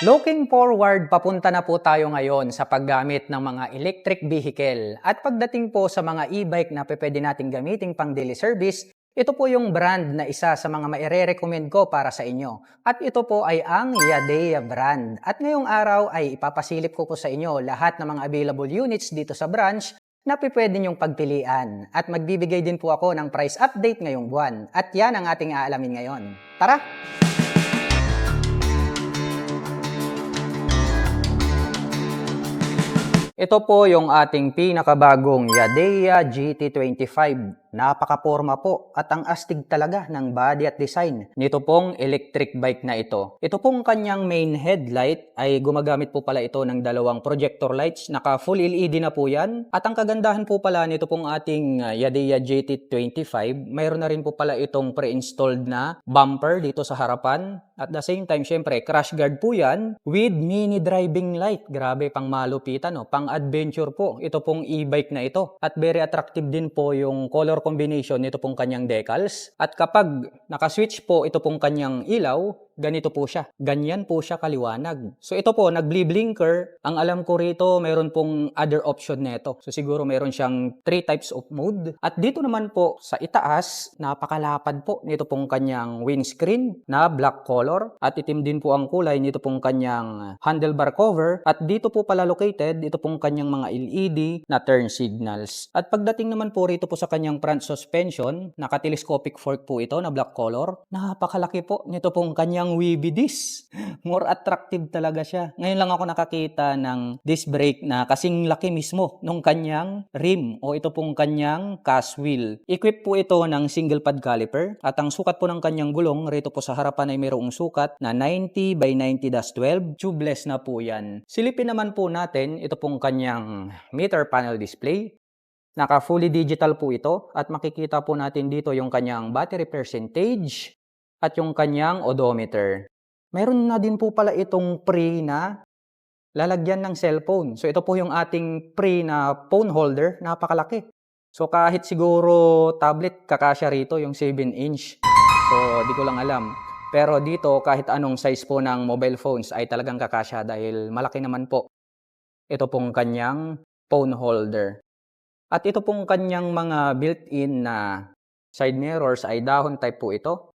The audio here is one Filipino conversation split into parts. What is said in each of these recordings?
Looking forward, papunta na po tayo ngayon sa paggamit ng mga electric vehicle. At pagdating po sa mga e-bike na pwede nating gamitin pang daily service, ito po yung brand na isa sa mga maire-recommend ko para sa inyo. At ito po ay ang Yadea brand. At ngayong araw ay ipapasilip ko po sa inyo lahat ng mga available units dito sa branch na pwede nyong pagpilian. At magbibigay din po ako ng price update ngayong buwan. At yan ang ating aalamin ngayon. Tara! Ito po yung ating pinakabagong Yadea GT25. Napakaporma po at ang astig talaga ng body at design nito pong electric bike na ito. Ito pong kanyang main headlight ay gumagamit po pala ito ng dalawang projector lights. Naka full LED na po yan. At ang kagandahan po pala nito pong ating Yadea GT25, mayroon na rin po pala itong pre-installed na bumper dito sa harapan. At the same time, syempre, crash guard po yan with mini driving light. Grabe, pang malupitan, no? Pang adventure po. Ito pong e-bike na ito. At very attractive din po yung color combination nito pong kanyang decals. At kapag nakaswitch po ito pong kanyang ilaw, ganito po siya. Ganyan po siya kaliwanag. So ito po, nag-blinker. Ang alam ko rito, mayroon pong other option nito. So siguro mayroon siyang 3 types of mode. At dito naman po sa itaas, napakalapad po nito pong kanyang windscreen na black color. At itim din po ang kulay nito pong kanyang handlebar cover. At dito po pala located, ito pong kanyang mga LED na turn signals. At pagdating naman po rito po sa kanyang front suspension, naka-telescopic fork po ito na black color. Napakalaki po nito pong kanyang wheelie disc. More attractive talaga siya. Ngayon lang ako nakakita ng disc brake na kasing laki mismo nung kanyang rim o ito pong kanyang cast wheel. Equipped po ito ng single pad caliper at ang sukat po ng kanyang gulong rito po sa harapan ay mayroong sukat na 90 by 90-12. Tubeless na po yan. Silipin naman po natin ito pong kanyang meter panel display. Naka fully digital po ito at makikita po natin dito yung kanyang battery percentage at yung kanyang odometer. Meron na din po pala itong pre na lalagyan ng cellphone. So ito po yung ating pre na phone holder, napakalaki. So kahit siguro tablet kakasya rito yung 7-inch. So di ko lang alam. Pero dito kahit anong size po ng mobile phones ay talagang kakasya dahil malaki naman po. Ito pong kanyang phone holder. At ito pong kanyang mga built-in na side mirrors ay dahon type po ito.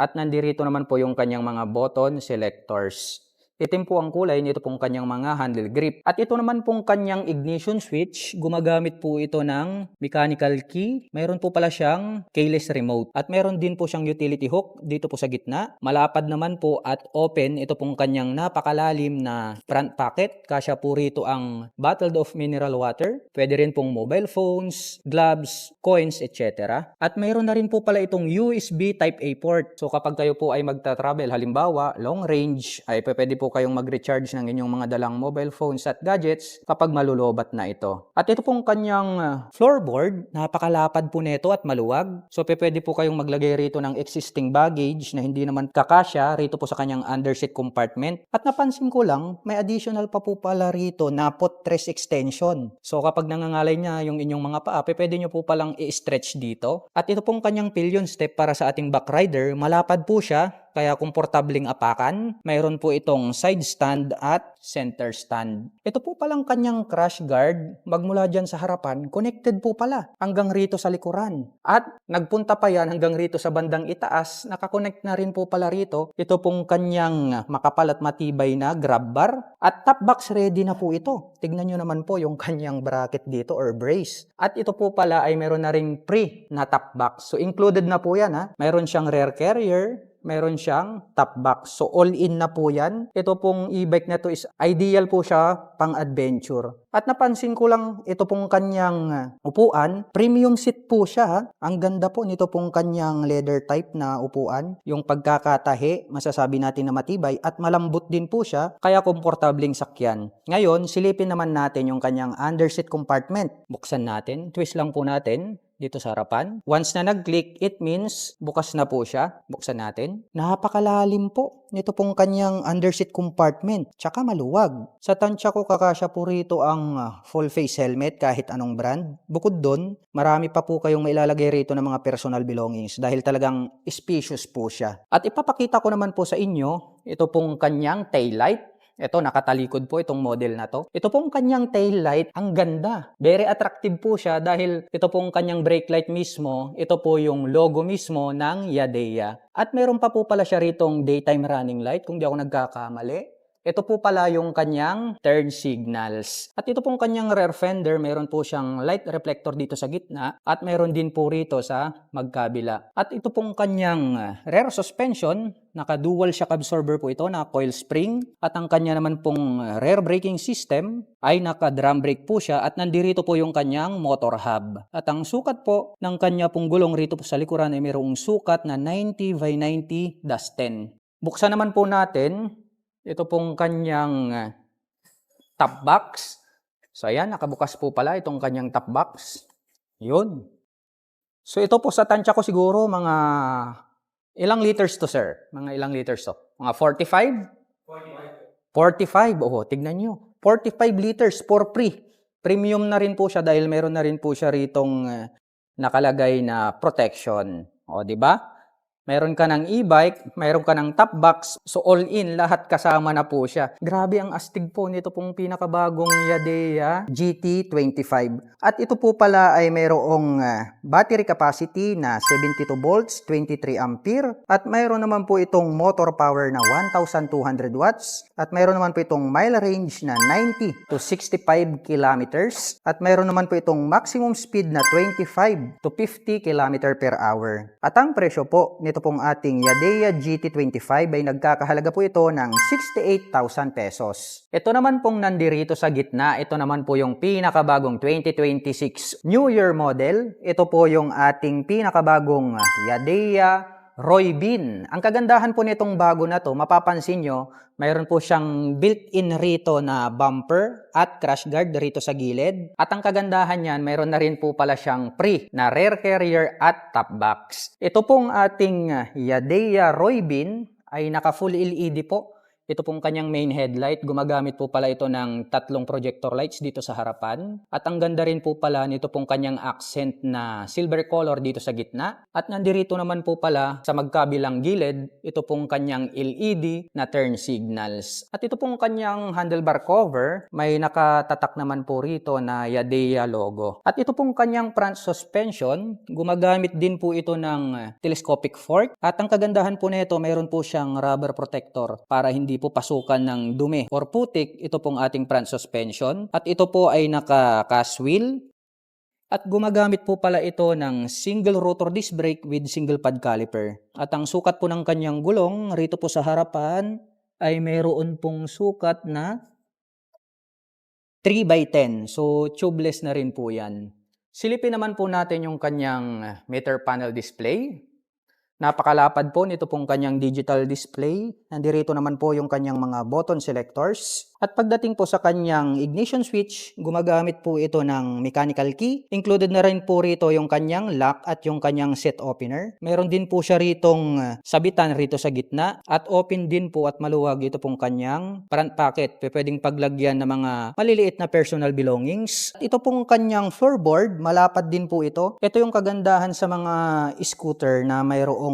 At nandirito naman po yung kanyang mga button selectors. Itim po ang kulay nito pong kanyang mga handle grip. At ito naman pong kanyang ignition switch, gumagamit po ito ng mechanical key. Mayroon po pala siyang keyless remote. At mayroon din po siyang utility hook dito po sa gitna. Malapad naman po at open ito pong kanyang napakalalim na front pocket. Kasya po rito ang bottled of mineral water. Pwede rin pong mobile phones, gloves, coins, etc. At mayroon na rin po pala itong USB Type-A port. So kapag kayo po ay magta-travel, halimbawa long range, ay pwede po kayong mag-recharge ng inyong mga dalang mobile phones at gadgets kapag malulobat na ito. At ito pong kanyang floorboard, napakalapad po nito at maluwag. So pwede po kayong maglagay rito ng existing baggage na hindi naman kakasya rito po sa kanyang underseat compartment. At napansin ko lang, may additional pa po pala rito na footrest extension. So kapag nangangalay niya yung inyong mga paa, pwede nyo po palang i-stretch dito. At ito pong kanyang pillion step para sa ating back rider, malapad po siya. Kaya komportabling apakan. Mayroon po itong side stand at center stand. Ito po palang kanyang crash guard. Magmula dyan sa harapan, connected po pala hanggang rito sa likuran. At nagpunta pa yan hanggang rito sa bandang itaas. Nakakonect na rin po pala rito. Ito pong kanyang makapal at matibay na grab bar. At top box ready na po ito. Tignan nyo naman po yung kanyang bracket dito or brace. At ito po pala ay meron na ring pre na top box. So included na po yan ha. Mayroon siyang rear carrier. Meron siyang top box. So all-in na po yan. Ito pong e-bike na to is ideal po siya pang adventure. At napansin ko lang ito pong kanyang upuan. Premium seat po siya. Ang ganda po nito pong kanyang leather type na upuan. Yung pagkakatahi, masasabi natin na matibay at malambot din po siya. Kaya komportabling sakyan. Ngayon, silipin naman natin yung kanyang underseat compartment. Buksan natin. Twist lang po natin. dito sa harapan. Once na nag-click, it means bukas na po siya. Buksan natin. Napakalalim po nito pong kanyang underseat compartment. Tsaka maluwag. Sa tansya ko, kakasya po rito ang full face helmet kahit anong brand. Bukod doon, marami pa po kayong mailalagay rito ng mga personal belongings dahil talagang spacious po siya. At ipapakita ko naman po sa inyo, ito pong kanyang taillight. Ito, nakatalikod po itong model na to. Ito pong kanyang tail light, ang ganda. Very attractive po siya dahil ito pong kanyang brake light mismo, ito po yung logo mismo ng Yadeya. At meron pa po pala siya ritong daytime running light, kung di ako nagkakamali. Ito po pala yung kanyang turn signals. At ito pong kanyang rear fender, meron po siyang light reflector dito sa gitna at meron din po rito sa magkabila. At ito pong kanyang rear suspension, naka-dual shock absorber po ito na coil spring. At ang kanya naman pong rear braking system ay naka-drum brake po siya at nandirito po yung kanyang motor hub. At ang sukat po ng kanya pong gulong rito po sa likuran ay mayroong sukat na 90/90-10. Buksan naman po natin ito pong kanyang top box. So ayan, nakabukas po pala itong kanyang top box. Yun. So ito po sa tansya ko siguro mga ilang liters to, sir? Mga ilang liters to? Mga 45? 45. Oh, tignan nyo. 45 liters for free. Premium na rin po siya dahil meron na rin po siya ritong nakalagay na protection. O, di ba? Meron ka ng e-bike, meron ka ng top box, so all in, lahat kasama na po siya. Grabe ang astig po nito pong pinakabagong Yadeya GT25. At ito po pala ay mayroong battery capacity na 72 volts, 23 ampere. At mayroon naman po itong motor power na 1,200 watts. At mayroon naman po itong mile range na 90 to 65 kilometers. At mayroon naman po itong maximum speed na 25 to 50 km per hour. At ang presyo po nito pong ating Yadeya GT25 ay nagkakahalaga po ito ng 68,000 pesos. Ito naman pong nandirito sa gitna, ito naman po yung pinakabagong 2026 New Year model. Ito po yung ating pinakabagong Yadeya Roybin. Ang kagandahan po nitong bago na to, mapapansin nyo, mayroon po siyang built-in rito na bumper at crash guard rito sa gilid. At ang kagandahan niyan, mayroon na rin po pala siyang free na rear carrier at top box. Ito pong ating Yadeya Roybin ay naka full LED po. Ito pong kanyang main headlight, gumagamit po pala ito ng 3 projector lights dito sa harapan. At ang ganda rin po pala nito pong kanyang accent na silver color dito sa gitna. At nandirito naman po pala sa magkabilang gilid, ito pong kanyang LED na turn signals. At ito pong kanyang handlebar cover, may nakatatak naman po rito na Yadeya logo. At ito pong kanyang front suspension, gumagamit din po ito ng telescopic fork. At ang kagandahan po nito, mayroon po siyang rubber protector para hindi po pasukan ng dumi or putik ito pong ating front suspension. At ito po ay naka-cast wheel. At gumagamit po pala ito ng single rotor disc brake with single pad caliper. At ang sukat po ng kanyang gulong rito po sa harapan ay mayroon pong sukat na 3/10. So tubeless na rin po yan. Silipin naman po natin yung kanyang meter panel display. Napakalapad po nito pong kanyang digital display. Nandirito naman po yung kanyang mga button selectors. At pagdating po sa kanyang ignition switch, gumagamit po ito ng mechanical key. Included na rin po rito yung kanyang lock at yung kanyang set opener. Meron din po siya ritong sabitan rito sa gitna. At open din po at maluwag ito pong kanyang front pocket. Pwedeng paglagyan ng mga maliliit na personal belongings. At ito pong kanyang floorboard, malapad din po ito. Ito yung kagandahan sa mga scooter na mayroong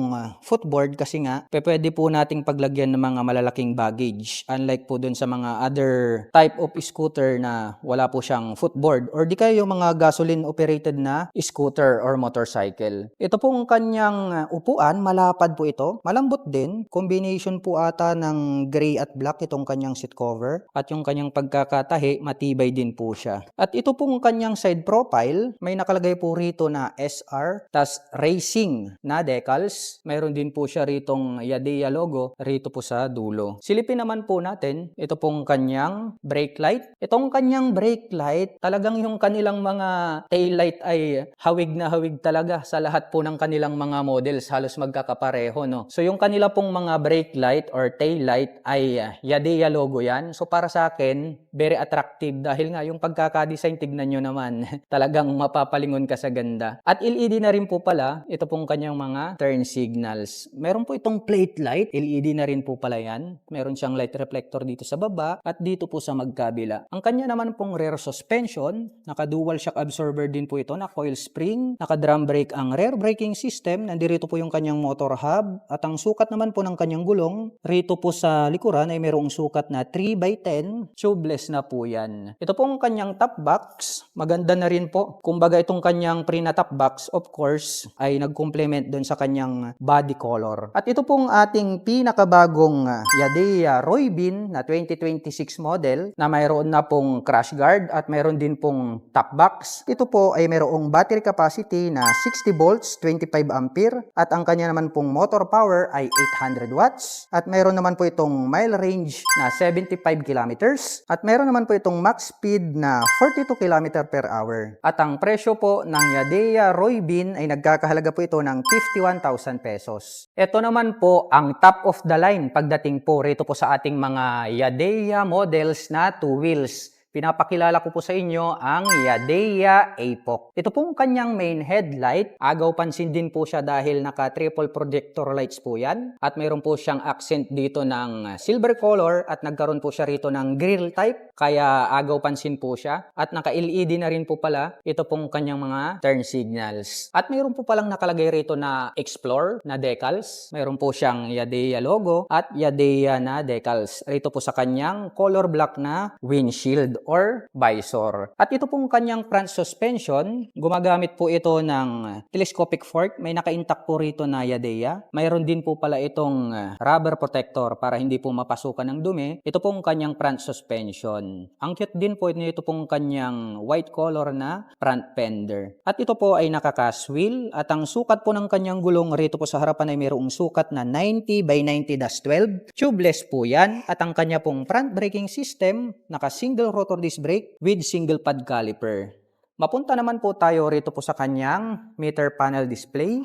footboard kasi nga, pwede po nating paglagyan ng mga malalaking baggage. Unlike po dun sa mga other type of scooter na wala po siyang footboard or di kaya yung mga gasoline operated na scooter or motorcycle. Ito pong kanyang upuan, malapad po ito. Malambot din. Combination po ata ng gray at black itong kanyang seat cover. At yung kanyang pagkakatahi, matibay din po siya. At ito pong kanyang side profile, may nakalagay po rito na SR, tas racing na decals. Mayroon din po siya ritong Yadeya logo rito po sa dulo. Silipin naman po natin ito pong kanyang kanyang brake light. Itong kanyang brake light, talagang yung kanilang mga tail light ay hawig na hawig talaga sa lahat po ng kanilang mga models, halos magkakapareho, no? So yung kanila pong mga brake light or tail light ay Yadea logo yan. So para sa akin, very attractive dahil nga yung pagkakadesign, tignan nyo naman, talagang mapapalingon ka sa ganda. At LED na rin po pala, ito pong kanyang mga turn signals. Meron po itong plate light, LED na rin po pala yan. Meron siyang light reflector dito sa baba at dito po sa magkabila. Ang kanya naman pong rear suspension, naka-dual shock absorber din po ito na coil spring, naka-drum brake ang rear braking system, nandito po yung kanyang motor hub, at ang sukat naman po ng kanyang gulong, rito po sa likuran ay mayroong sukat na 3x10, tubeless na po yan. Ito pong kanyang top box, maganda na rin po. Kumbaga itong kanyang pre na top box, of course, ay nag-complement doon sa kanyang body color. At ito pong ating pinakabagong Yadea Roybin na 2026 model na mayroon na pong crash guard at mayroon din pong top box. Ito po ay mayroong battery capacity na 60 volts, 25 ampere at ang kanya naman pong motor power ay 800 watts at mayroon naman po itong mile range na 75 kilometers at mayroon naman po itong max speed na 42 km per hour. At ang presyo po ng Yadea Roybin ay nagkakahalaga po ito ng 51,000 pesos. Ito naman po ang top of the line pagdating po rito po sa ating mga Yadea models na 2 wheels. Pinapakilala ko po sa inyo ang Yadea Apoc. Ito pong kanyang main headlight. Agaw pansin din po siya dahil naka-triple projector lights po yan. At mayroon po siyang accent dito ng silver color at nagkaroon po siya rito ng grill type. Kaya agaw pansin po siya. At naka-LED na rin po pala ito pong kanyang mga turn signals. At mayroon po palang nakalagay rito na Explore na decals. Mayroon po siyang Yadea logo at Yadea na decals. Rito po sa kanyang color black na windshield or visor. At ito pong kanyang front suspension, gumagamit po ito ng telescopic fork. May naka-intact po rito na Yadea. Mayroon din po pala itong rubber protector para hindi po mapasukan ng dumi. Ito pong kanyang front suspension. Ang cute din po ito pong kanyang white color na front fender. At ito po ay naka-cast wheel at ang sukat po ng kanyang gulong rito po sa harapan ay mayroong sukat na 90 by 90-12. Tubeless po yan at ang kanya pong front braking system naka-single rotor disc brake with single pad caliper. Mapunta naman po tayo rito po sa kanyang meter panel display.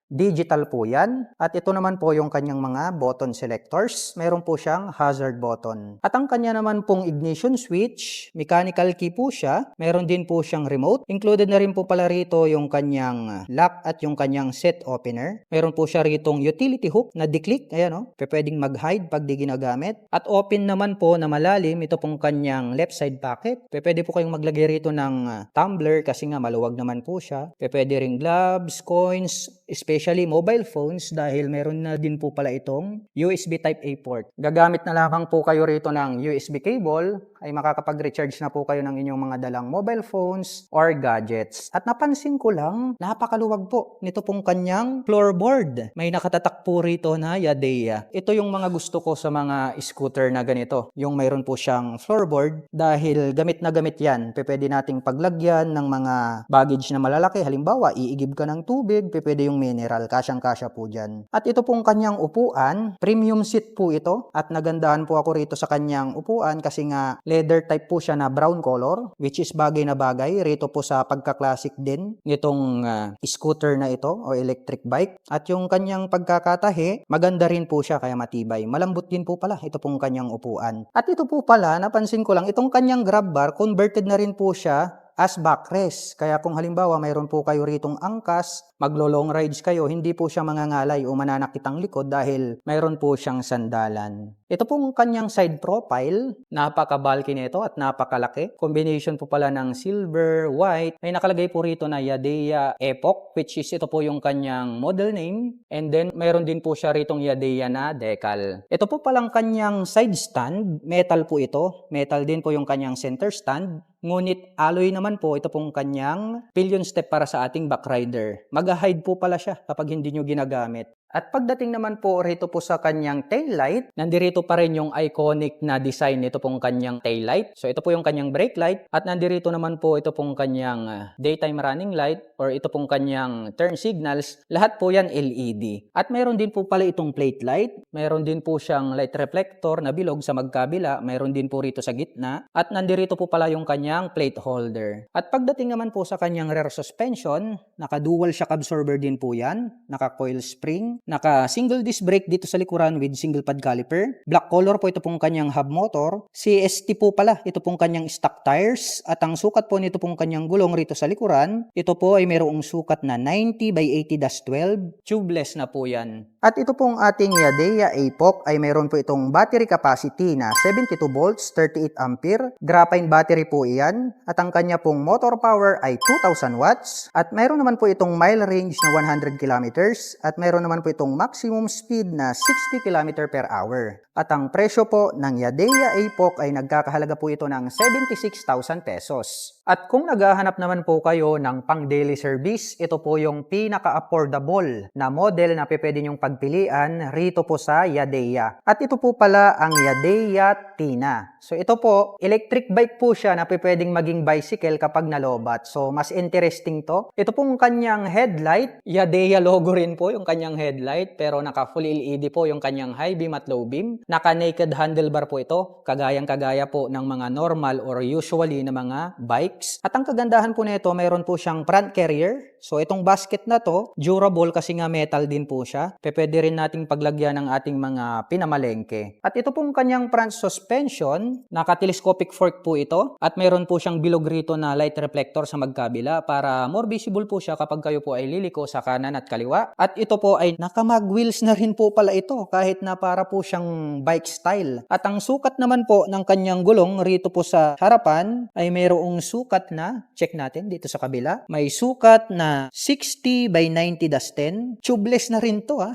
Digital po yan. At ito naman po yung kanyang mga button selectors. Meron po siyang hazard button. At ang kanya naman pong ignition switch, mechanical key po siya. Meron din po siyang remote. Included na rin po pala rito yung kanyang lock at yung kanyang set opener. Meron po siya ritong utility hook na di-click. Ayan o. Pwedeng mag-hide pag di ginagamit. At open naman po na malalim ito pong kanyang left side pocket. Pwede po kayong maglagay rito ng tumbler kasi nga maluwag naman po siya. Pwede ring gloves, coins, especially mobile phones dahil meron na din po pala itong USB Type-A port. Gagamit na lamang po kayo rito ng USB cable ay makakapag-recharge na po kayo ng inyong mga dalang mobile phones or gadgets. At napansin ko lang, napakaluwag po nito pong kanyang floorboard. May nakatatak po rito na Yadea. Ito yung mga gusto ko sa mga scooter na ganito. Yung mayroon po siyang floorboard dahil gamit na gamit yan. Pwede nating paglagyan ng mga baggage na malalaki. Halimbawa, iigib ka ng tubig, pwede yung mineral. Kasyang-kasya po dyan. At ito pong kanyang upuan, premium seat po ito. At nagandahan po ako rito sa kanyang upuan kasi nga leather type po siya na brown color, which is bagay na bagay rito po sa pagka-classic din nitong scooter na ito o electric bike. At yung kanyang pagkakatahi, maganda rin po siya kaya matibay. Malambot din po pala ito pong kanyang upuan. At ito po pala, napansin ko lang, itong kanyang grab bar, converted na rin po siya as backrest. Kaya kung halimbawa mayroon po kayo ritong angkas, maglo-long rides kayo, hindi po siya mangangalay o mananakit ang likod dahil mayroon po siyang sandalan. Ito pong kanyang side profile, napaka-bulky nito at napakalaki. Combination po pala ng silver, white. May nakalagay po rito na Yadea Apoc, which is ito po yung kanyang model name. And then mayroon din po siya ritong Yadea na decal. Ito po palang kanyang side stand, metal po ito. Metal din po yung kanyang center stand. Ngunit alloy naman po ito pong kanyang pillion step para sa ating backrider. Mag-hide po pala siya kapag hindi nyo ginagamit. At pagdating naman po rito po sa kanyang taillight, nandirito pa rin yung iconic na design nito pong kanyang taillight. So ito po yung kanyang brake light at nandirito naman po ito pong kanyang daytime running light or ito pong kanyang turn signals. Lahat po yan LED. At mayroon din po pala itong plate light. Mayroon din po siyang light reflector na bilog sa magkabila. Mayroon din po rito sa gitna. At nandirito po pala yung kanyang plate holder. At pagdating naman po sa kanyang rear suspension, naka-dual shock absorber din po yan. Naka-coil spring. Naka-single disc brake dito sa likuran with single pad caliper. Black color po ito pong kanyang hub motor. CST po pala ito pong kanyang stock tires. At ang sukat po nito pong kanyang gulong rito sa likuran, ito po ay mayroong sukat na 90 by 80-12. Tubeless na po yan. At ito pong ating Yadea APOC ay mayroon po itong battery capacity na 72 volts, 38 ampere. Graphene battery po iyan. At ang kanya pong motor power ay 2,000 watts. At mayroon naman po itong mile range na 100 kilometers. At mayroon naman po itong maximum speed na 60 km per hour. At ang presyo po ng Yadea APOC ay nagkakahalaga po ito ng 76,000 pesos. At kung naghahanap naman po kayo ng pang daily service, ito po yung pinaka-affordable na model na pwede nyong pagpilian rito po sa Yadea. At ito po pala ang Yadea Tina. So ito po, electric bike po siya na pwedeng maging bicycle kapag nalobat. So mas interesting to. Ito pong kanyang headlight, Yadea logo rin po yung kanyang headlight pero naka full LED po yung kanyang high beam at low beam. Naka naked handlebar po ito, kagayang-kagaya po ng mga normal or usually na mga bikes. At ang kagandahan po nito, mayroon po siyang front carrier. So itong basket na to, durable kasi nga metal din po siya. Pwede rin nating paglagyan ng ating mga pinamalengke. At ito pong kanyang front suspension, naka-telescopic fork po ito. At mayroon po siyang bilog rito na light reflector sa magkabila para more visible po siya kapag kayo po ay liliko sa kanan at kaliwa. At ito po ay naka-mag wheels na rin po pala ito kahit na para po siyang bike style. At ang sukat naman po ng kanyang gulong rito po sa harapan ay mayroong sukat na, check natin dito sa kabila, may sukat na 60 by 90-10. Tubeless na rin to ha.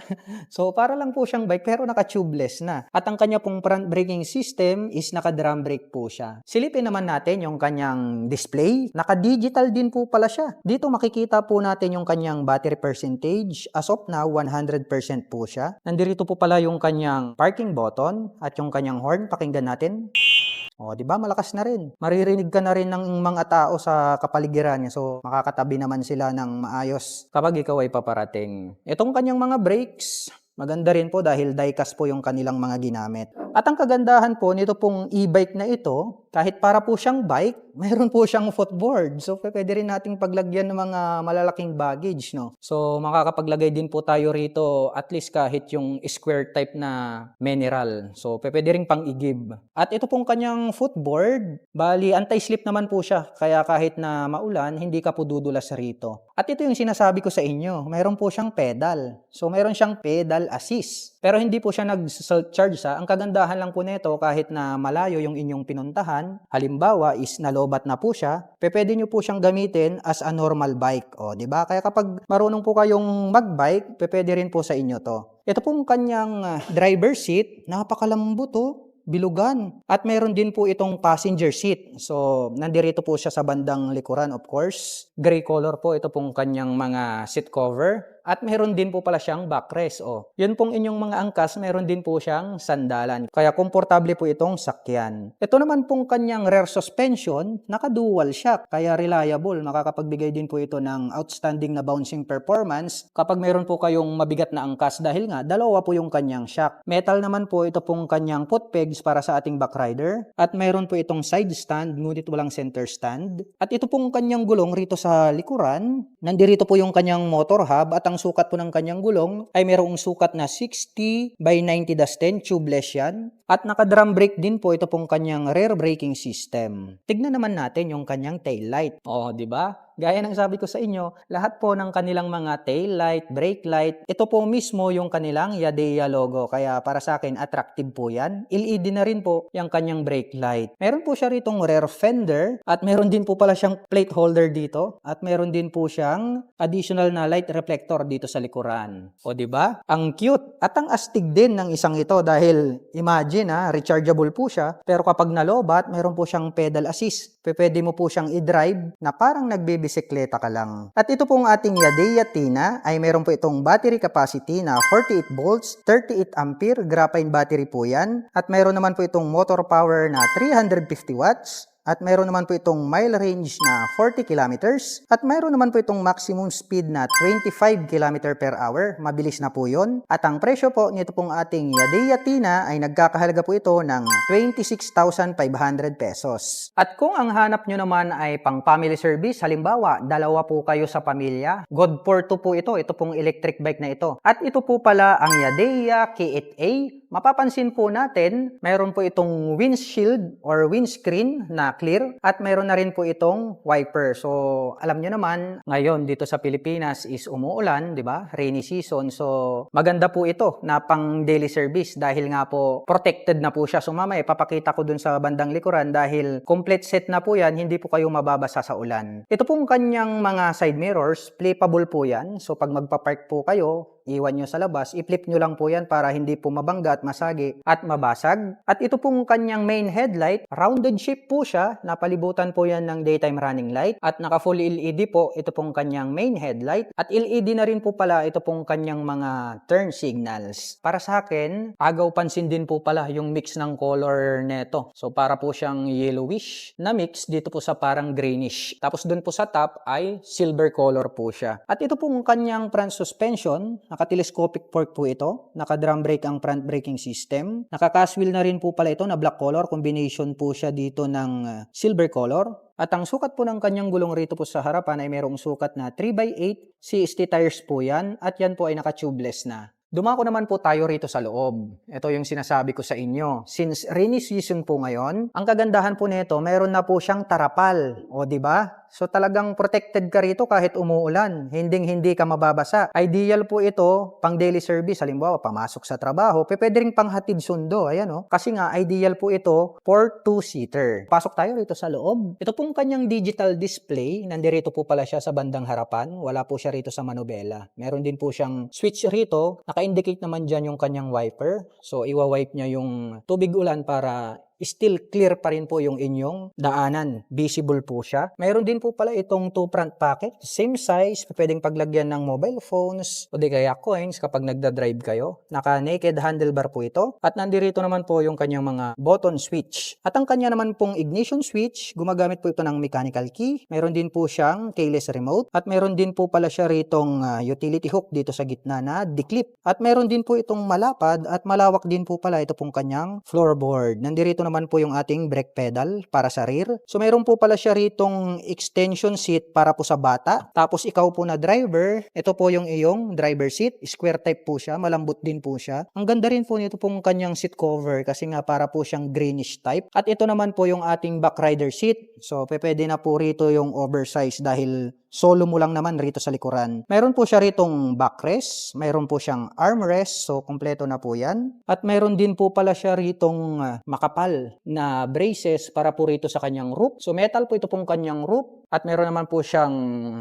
So para lang po siyang bike pero naka-tubeless na. At ang kanya pong front braking system is naka-drum brake po siya. Silipin naman natin yung kanyang display. Naka-digital din po pala siya. Dito makikita po natin yung kanyang battery percentage. As of now, 100% po siya. Nandito po pala yung kanyang parking button at yung kanyang horn. Pakinggan natin. O, di ba? Malakas na rin. Maririnig ka na rin ng mga tao sa kapaligiran niya. So, makakatabi naman sila ng maayos kapag ikaw ay paparating. Itong kanyang mga brakes, maganda rin po dahil die-cast po yung kanilang mga ginamit. At ang kagandahan po nito pong e-bike na ito, kahit para po siyang bike, mayroon po siyang footboard. So, pwede rin nating paglagyan ng mga malalaking baggage, no? So, makakapaglagay din po tayo rito at least kahit yung square type na mineral. So, pwede rin pang igib. At ito pong kanyang footboard, bali anti-slip naman po siya. Kaya kahit na maulan, hindi ka po dudulas rito. At ito yung sinasabi ko sa inyo, mayroon po siyang pedal. So, mayroon siyang pedal assist. Pero hindi po siya nag-self-charge sa. Ang kagandahan lang po nito kahit na malayo yung inyong pinuntahan, halimbawa is nalobat na po siya, pwede nyo po siyang gamitin as a normal bike. O, di ba? Kaya kapag marunong po kayong mag-bike, pwede rin po sa inyo to. Ito pong kanyang driver seat, napakalambot to. Bilugan. At meron din po itong passenger seat. So, nandirito po siya sa bandang likuran, of course. Gray color po ito pong kanyang mga seat cover. At meron din po pala siyang backrest. O, yun pong inyong mga angkas, meron din po siyang sandalan. Kaya komportable po itong sakyan. Ito naman pong kanyang rear suspension, naka-dual shock. Kaya reliable. Makakapagbigay din po ito ng outstanding na bouncing performance kapag meron po kayong mabigat na angkas dahil nga dalawa po yung kanyang shock. Metal naman po ito pong kanyang foot pegs para sa ating backrider. At meron po itong side stand, ngunit walang center stand. At ito pong kanyang gulong rito sa likuran. Nandirito po yung kanyang motor hub at ang sukat po ng kanyang gulong ay mayroong sukat na 60 by 90-10, tubeless yan. At naka-drum brake din po ito pong kanyang rear braking system. Tignan naman natin yung kanyang tail light. Oh, di ba? Gaya ng sabi ko sa inyo, lahat po ng kanilang mga tail light, brake light, ito po mismo yung kanilang Yadea logo. Kaya para sa akin, attractive po yan. LED na rin po yung kanyang brake light. Meron po siya ritong rear fender at meron din po pala siyang plate holder dito. At meron din po siyang additional na light reflector color dito sa likuran. O di ba? Ang cute at ang astig din ng isang ito dahil imagine rechargeable po siya pero kapag nalobat, meron po siyang pedal assist. Pwede mo po siyang i-drive na parang nagbibisikleta ka lang. At ito pong ating Yadeya Tina ay meron po itong battery capacity na 48 volts, 38 ampere, graphene battery po yan. At meron naman po itong motor power na 350 watts. At mayroon naman po itong mile range na 40 kilometers. At mayroon naman po itong maximum speed na 25 km per hour. Mabilis na po yun. At ang presyo po nito pong ating Yadeya Tina ay nagkakahalaga po ito ng 26,500 pesos. At kung ang hanap nyo naman ay pang family service, halimbawa, dalawa po kayo sa pamilya, good for two po ito. Ito pong electric bike na ito. At ito po pala ang Yadeya K8A. Mapapansin po natin, mayroon po itong windshield or windscreen na clear at mayroon na rin po itong wiper. So, alam nyo naman, ngayon dito sa Pilipinas is umuulan, di ba? Rainy season. So, maganda po ito na pang daily service dahil nga po protected na po siya. So, mamaya ipapakita ko dun sa bandang likuran dahil complete set na po yan, hindi po kayo mababasa sa ulan. Ito pong kanyang mga side mirrors, flippable po yan. So, pag magpapark po kayo, iwan nyo sa labas, i-flip nyo lang po yan para hindi po mabangga at masagi at mabasag. At ito pong kanyang main headlight, rounded shape po siya, napalibutan po yan ng daytime running light at naka full LED po ito pong kanyang main headlight at LED na rin po pala ito pong kanyang mga turn signals. Para sa akin, agaw pansin din po pala yung mix ng color neto. So para po siyang yellowish na mix dito po sa parang greenish. Tapos dun po sa top ay silver color po siya. At ito pong kanyang front suspension, naka-telescopic fork po ito, naka-drum brake ang front braking system, naka-cast wheel na rin po pala ito na black color, combination po siya dito ng silver color. At ang sukat po ng kanyang gulong rito po sa harapan ay mayroong sukat na 3x8 CST tires po yan at yan po ay naka-tubeless na. Dumako naman po tayo rito sa loob. Ito yung sinasabi ko sa inyo. Since rainy season po ngayon, ang kagandahan po nito, mayroon na po siyang tarapal. O di ba? So talagang protected ka rito kahit umuulan. Hindi ka mababasa. Ideal po ito pang daily service. Halimbawa, pamasok sa trabaho. Pwede rin panghatid sundo. Ayan o. Kasi nga, ideal po ito for two-seater. Pasok tayo rito sa loob. Ito pong kanyang digital display. Nandirito po pala siya sa bandang harapan. Wala po siya rito sa manubela. Meron din po siyang switch rito. Naka-indicate naman dyan yung kanyang wiper. So, iwa-wipe niya yung tubig ulan para still clear pa rin po yung inyong daanan. Visible po siya. Mayroon din po pala itong two front pocket. Same size. Pwedeng paglagyan ng mobile phones o di kaya coins kapag nagda-drive kayo. Naka-naked handlebar po ito. At nandirito naman po yung kanyang mga button switch. At ang kanya naman pong ignition switch, gumagamit po ito ng mechanical key. Mayroon din po siyang keyless remote. At mayroon din po pala siya ritong utility hook dito sa gitna na declip. At mayroon din po itong malapad at malawak din po pala ito pong kanyang floorboard. Nandirito naman po yung ating brake pedal para sa rear. So mayroon po pala siya ritong extension seat para po sa bata. Tapos ikaw po na driver, ito po yung iyong driver seat. Square type po siya, malambot din po siya. Ang ganda rin po nito pong kanyang seat cover kasi nga para po siyang greenish type. At ito naman po yung ating back rider seat. So pwede na po rito yung oversize dahil solo mo lang naman rito sa likuran. Mayroon po siya ritong backrest, mayroon po siyang armrest, so kompleto na po yan. At mayroon din po pala siya ritong makapal na braces para po rito sa kanyang roof. So metal po ito pong kanyang roof at mayroon naman po siyang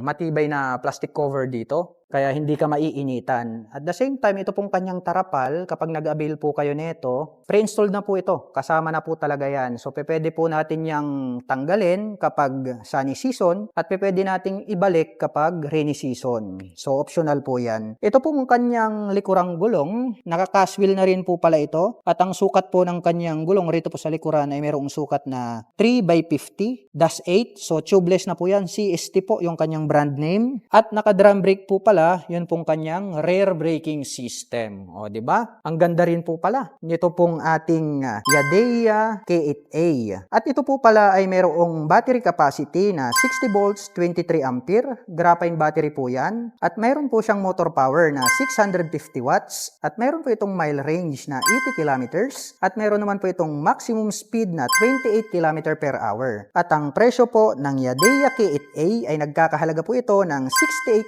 matibay na plastic cover dito. Kaya hindi ka maiinitan. At the same time, ito pong kanyang tarapal, kapag nag-avail po kayo nito, pre-installed na po ito. Kasama na po talaga yan. So, pwede po natin yang tanggalin kapag sunny season at pwede nating ibalik kapag rainy season. So, optional po yan. Ito pong kanyang likurang gulong, naka-cast wheel na rin po pala ito. At ang sukat po ng kanyang gulong rito po sa likuran ay mayroong sukat na 3x50-8. So, tubeless na po yan. CST po yung kanyang brand name. At naka-drum brake po pala, yun pong kanyang rear braking system. O, di ba? Ang ganda rin po pala. Ito pong ating Yadeya K8A. At ito po pala ay mayroong battery capacity na 60 volts, 23 ampere. Graphene battery po yan. At mayroon po siyang motor power na 650 watts. At mayroon po itong mile range na 80 kilometers. At mayroon naman po itong maximum speed na 28 km per hour. At ang presyo po ng Yadeya K8A ay nagkakahalaga po ito ng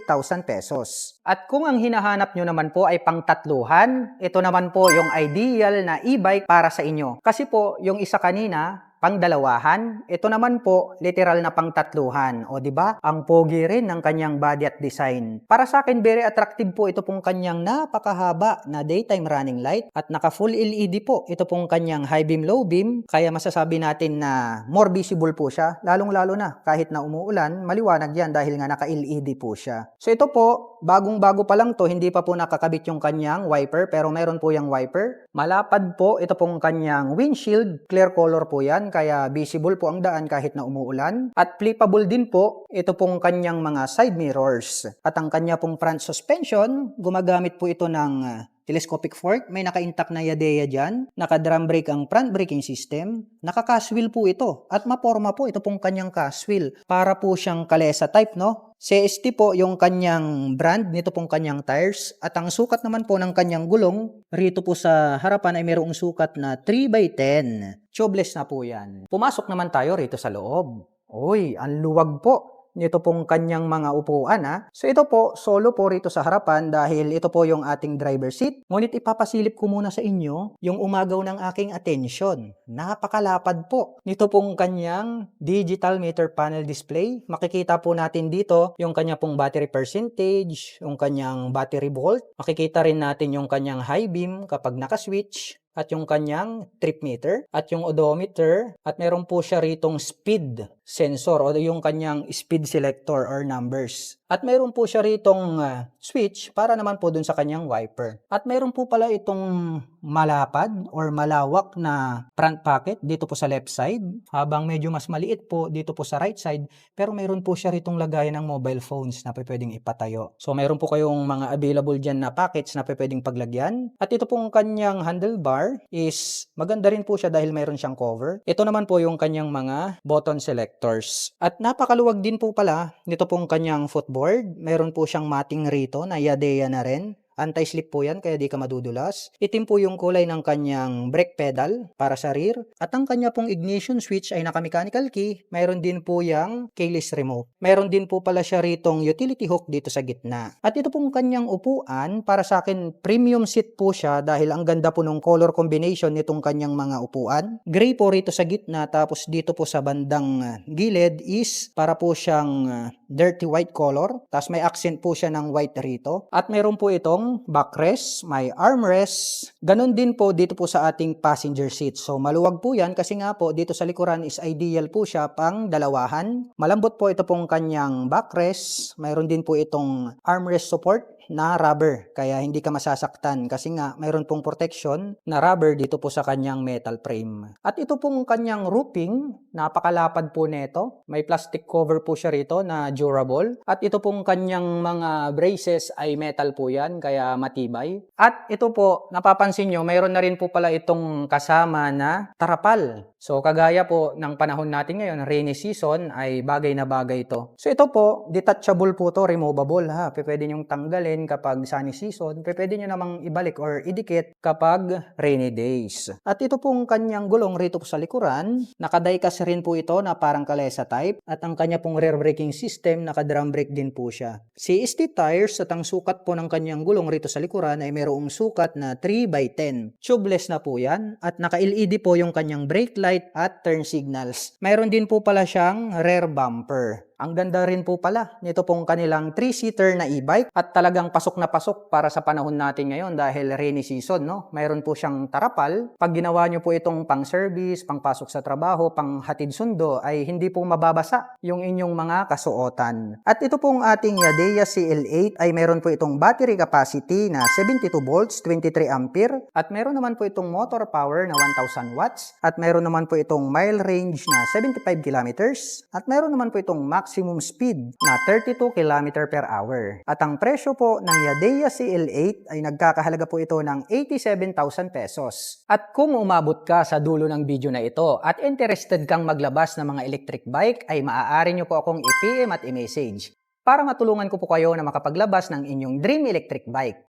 68,000 pesos. At kung ang hinahanap nyo naman po ay pangtatluhan, ito naman po yung ideal na e-bike para sa inyo. Kasi po, yung isa kanina, pangdalawahan. Ito naman po, literal na pangtatluhan. O di ba? Ang pogi rin ng kanyang body at design. Para sa akin, very attractive po ito pong kanyang napakahaba na daytime running light at naka full LED po. Ito pong kanyang high beam, low beam. Kaya masasabi natin na more visible po siya. Lalong-lalo na kahit na umuulan, maliwanag yan dahil nga naka LED po siya. So ito po, bagong-bago pa lang to, hindi pa po nakakabit yung kanyang wiper pero meron po yung wiper. Malapad po, ito pong kanyang windshield, clear color po yan kaya visible po ang daan kahit na umuulan. At flippable din po, ito pong kanyang mga side mirrors. At ang kanya pong front suspension, gumagamit po ito ng telescopic fork, may naka-intact na yadeya dyan, naka-drum brake ang front braking system, naka-cast-wheel po ito, at maporma po ito pong kanyang cast-wheel, para po siyang kalesa type, no? CST po yung kanyang brand, nito pong kanyang tires, at ang sukat naman po ng kanyang gulong, rito po sa harapan ay mayroong sukat na 3x10. Tubeless na po yan. Pumasok naman tayo rito sa loob. Uy, ang luwag po nito pong kanyang mga upuan ha. So ito po, solo po rito sa harapan dahil ito po yung ating driver seat. Ngunit ipapasilip ko muna sa inyo yung umagaw ng aking attention. Napakalapad po nito pong kanyang digital meter panel display. Makikita po natin dito yung kanya pong battery percentage, yung kanyang battery volt. Makikita rin natin yung kanyang high beam kapag naka-switch, at yung kanyang trip meter, at yung odometer, at meron po siya ritong speed sensor o yung kanyang speed selector or numbers. At meron po siya ritong switch para naman po dun sa kanyang wiper. At meron po pala itong malapad or malawak na front pocket dito po sa left side, habang medyo mas maliit po dito po sa right side, pero meron po siya ritong lagayan ng mobile phones na pwedeng ipatayo. So meron po kayong mga available dyan na packets na pwedeng paglagyan. At ito pong kanyang handlebar is maganda rin po siya dahil meron siyang cover. Ito naman po yung kanyang mga button selectors. At napakaluwag din po pala nito pong kanyang footboard. Meron po siyang mating rito na yadeya na rin. Anti-slip po yan kaya di ka madudulas. Itim po yung kulay ng kanyang brake pedal para sa rear. At ang kanya pong ignition switch ay naka-mechanical key. Mayroon din po yung keyless remote. Mayroon din po pala siya ritong utility hook dito sa gitna. At ito pong kanyang upuan, para sa akin premium seat po siya dahil ang ganda po ng color combination nitong kanyang mga upuan. Gray po rito sa gitna, tapos dito po sa bandang gilid is para po siyang dirty white color. Tapos may accent po siya ng white rito. At meron po itong backrest, may armrest. Ganon din po dito po sa ating passenger seat. So maluwag po yan kasi nga po dito sa likuran is ideal po siya pang dalawahan. Malambot po ito pong kanyang backrest. Mayroon din po itong armrest support na rubber, kaya hindi ka masasaktan kasi nga mayroon pong protection na rubber dito po sa kanyang metal frame. At ito pong kanyang roofing, napakalapad po nito. May plastic cover po siya rito na durable. At ito pong kanyang mga braces ay metal po yan, kaya matibay. At ito po, napapansin nyo, mayroon na rin po pala itong kasama na tarapal. So kagaya po ng panahon natin ngayon, rainy season, ay bagay na bagay ito. So ito po, detachable po to, removable ha. Pwede nyong tanggalin kapag sunny season, pwede nyo namang ibalik or idikit kapag rainy days. At ito pong kanyang gulong rito po sa likuran, nakadiekas rin po ito na parang kalesa type, at ang kanya pong rear braking system, naka-drum brake din po siya. CST tires at ang sukat po ng kanyang gulong rito sa likuran ay mayroong sukat na 3x10. Tubeless na po yan, at naka-LED po yung kanyang brake light at turn signals. Mayroon din po pala siyang rear bumper. Ang ganda rin po pala nito pong kanilang 3-seater na e-bike at talagang pasok na pasok para sa panahon natin ngayon dahil rainy season, no? Mayroon po siyang tarapal. Pag ginawa nyo po itong pang-service, pang-pasok sa trabaho, pang-hatid sundo, ay hindi po mababasa yung inyong mga kasuotan. At ito pong ating Yadeya CL8 ay meron po itong battery capacity na 72 volts, 23 ampere, at meron naman po itong motor power na 1000 watts, at meron naman po itong mile range na 75 kilometers, at meron naman po itong maximum speed na 32 km per hour. At ang presyo po ng Yadeya CL8 ay nagkakahalaga po ito ng 87,000 pesos. At kung umabot ka sa dulo ng video na ito at interested kang maglabas ng mga electric bike, ay maaari nyo po akong i-PM at i-message para matulungan ko po kayo na makapaglabas ng inyong dream electric bike.